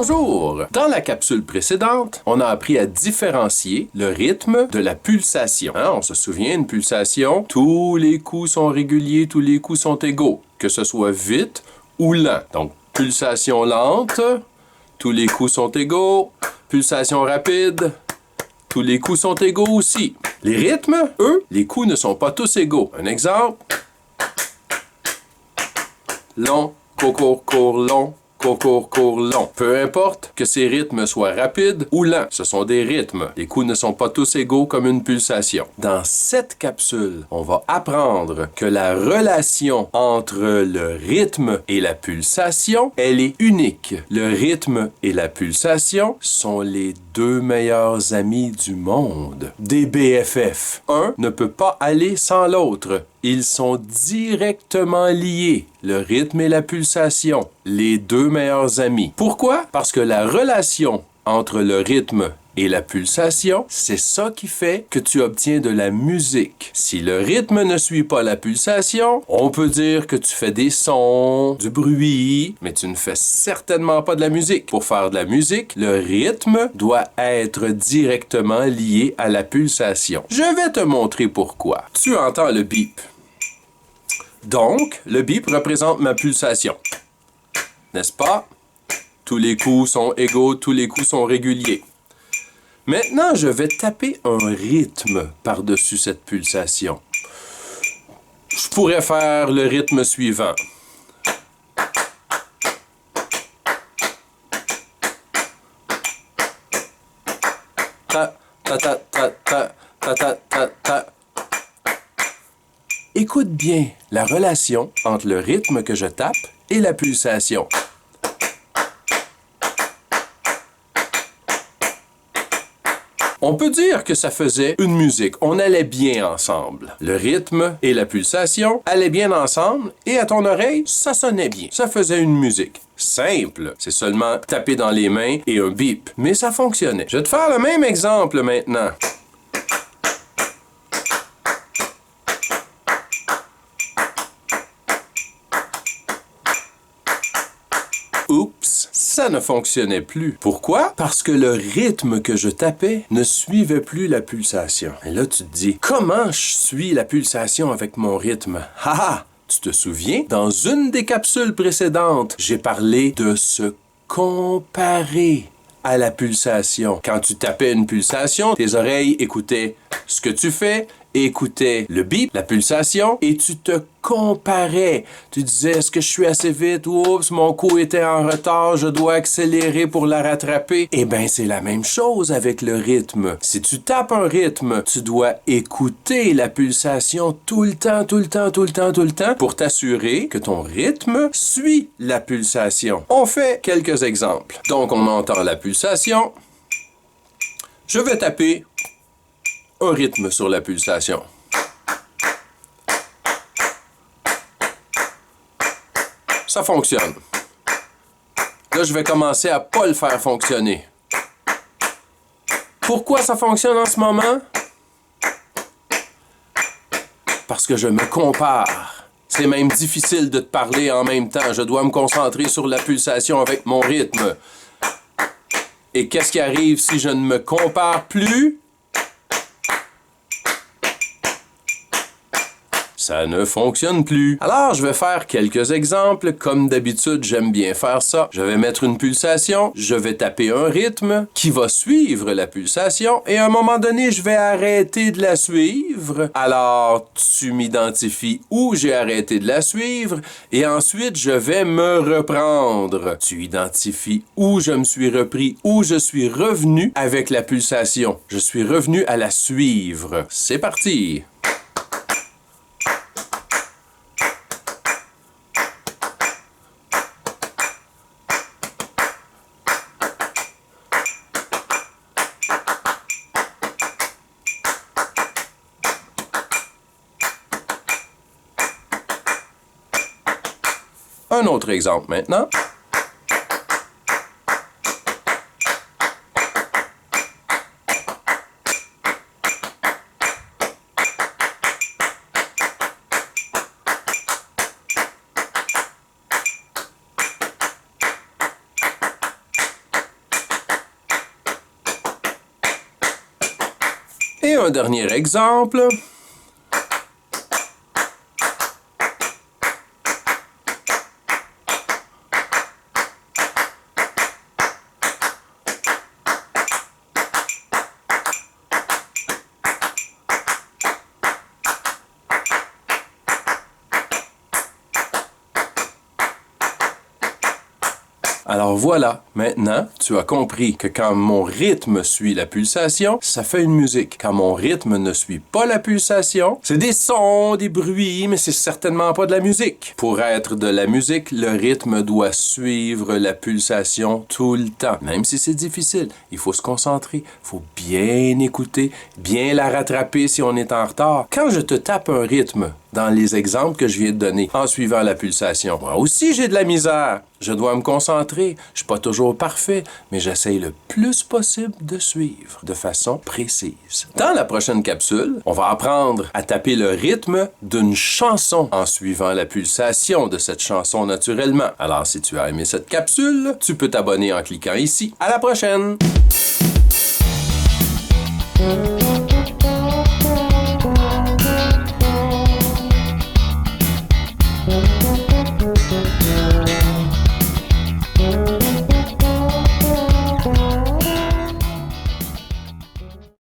Bonjour! Dans la capsule précédente, on a appris à différencier le rythme de la pulsation. On se souvient, une pulsation, tous les coups sont réguliers, tous les coups sont égaux, que ce soit vite ou lent. Donc, pulsation lente, tous les coups sont égaux. Pulsation rapide, tous les coups sont égaux aussi. Les rythmes, eux, les coups ne sont pas tous égaux. Un exemple. Long, court, court, long. Court, long. Peu importe que ces rythmes soient rapides ou lents, ce sont des rythmes. Les coups ne sont pas tous égaux comme une pulsation. Dans cette capsule, on va apprendre que la relation entre le rythme et la pulsation, elle est unique. Le rythme et la pulsation sont les deux meilleurs amis du monde. Des BFF. Un ne peut pas aller sans l'autre. Ils sont directement liés, le rythme et la pulsation, les deux meilleurs amis. Pourquoi? Parce que la relation entre le rythme et la pulsation, c'est ça qui fait que tu obtiens de la musique. Si le rythme ne suit pas la pulsation, on peut dire que tu fais des sons, du bruit, mais tu ne fais certainement pas de la musique. Pour faire de la musique, le rythme doit être directement lié à la pulsation. Je vais te montrer pourquoi. Tu entends le bip. Donc, le bip représente ma pulsation. N'est-ce pas? Tous les coups sont égaux, tous les coups sont réguliers. Maintenant, je vais taper un rythme par-dessus cette pulsation. Je pourrais faire le rythme suivant. Ta, ta, ta, ta, ta, ta, ta, ta, ta. Écoute bien la relation entre le rythme que je tape et la pulsation. On peut dire que ça faisait une musique. On allait bien ensemble. Le rythme et la pulsation allaient bien ensemble et à ton oreille, ça sonnait bien. Ça faisait une musique. Simple. C'est seulement taper dans les mains et un bip. Mais ça fonctionnait. Je vais te faire le même exemple maintenant. Oups, ça ne fonctionnait plus. Pourquoi? Parce que le rythme que je tapais ne suivait plus la pulsation. Et là, tu te dis, comment je suis la pulsation avec mon rythme? Haha! Tu te souviens? Dans une des capsules précédentes, j'ai parlé de se comparer à la pulsation. Quand tu tapais une pulsation, tes oreilles écoutaient ce que tu fais, écoutaient le bip, la pulsation, et tu te comparais. Tu disais, est-ce que je suis assez vite? Oups, mon coup était en retard, je dois accélérer pour la rattraper. Eh bien, c'est la même chose avec le rythme. Si tu tapes un rythme, tu dois écouter la pulsation tout le temps, tout le temps, tout le temps, tout le temps, pour t'assurer que ton rythme suit la pulsation. On fait quelques exemples. Donc, on entend la pulsation. Je vais taper un rythme sur la pulsation. Ça fonctionne. Là, je vais commencer à pas le faire fonctionner. Pourquoi ça fonctionne en ce moment? Parce que je me compare. C'est même difficile de te parler en même temps. Je dois me concentrer sur la pulsation avec mon rythme. Et qu'est-ce qui arrive si je ne me compare plus? Ça ne fonctionne plus. Alors, je vais faire quelques exemples. Comme d'habitude, j'aime bien faire ça. Je vais mettre une pulsation, je vais taper un rythme qui va suivre la pulsation et à un moment donné, je vais arrêter de la suivre. Alors, tu m'identifies où j'ai arrêté de la suivre et ensuite, je vais me reprendre. Tu identifies où je me suis repris, où je suis revenu avec la pulsation. Je suis revenu à la suivre. C'est parti! Un autre exemple maintenant. Et un dernier exemple. Alors voilà, maintenant, tu as compris que quand mon rythme suit la pulsation, ça fait une musique. Quand mon rythme ne suit pas la pulsation, c'est des sons, des bruits, mais c'est certainement pas de la musique. Pour être de la musique, le rythme doit suivre la pulsation tout le temps. Même si c'est difficile, il faut se concentrer, il faut bien écouter, bien la rattraper si on est en retard. Quand je te tape un rythme, dans les exemples que je viens de donner, en suivant la pulsation. Moi aussi, j'ai de la misère. Je dois me concentrer. Je suis pas toujours parfait, mais j'essaye le plus possible de suivre de façon précise. Dans la prochaine capsule, on va apprendre à taper le rythme d'une chanson en suivant la pulsation de cette chanson naturellement. Alors, si tu as aimé cette capsule, tu peux t'abonner en cliquant ici. À la prochaine!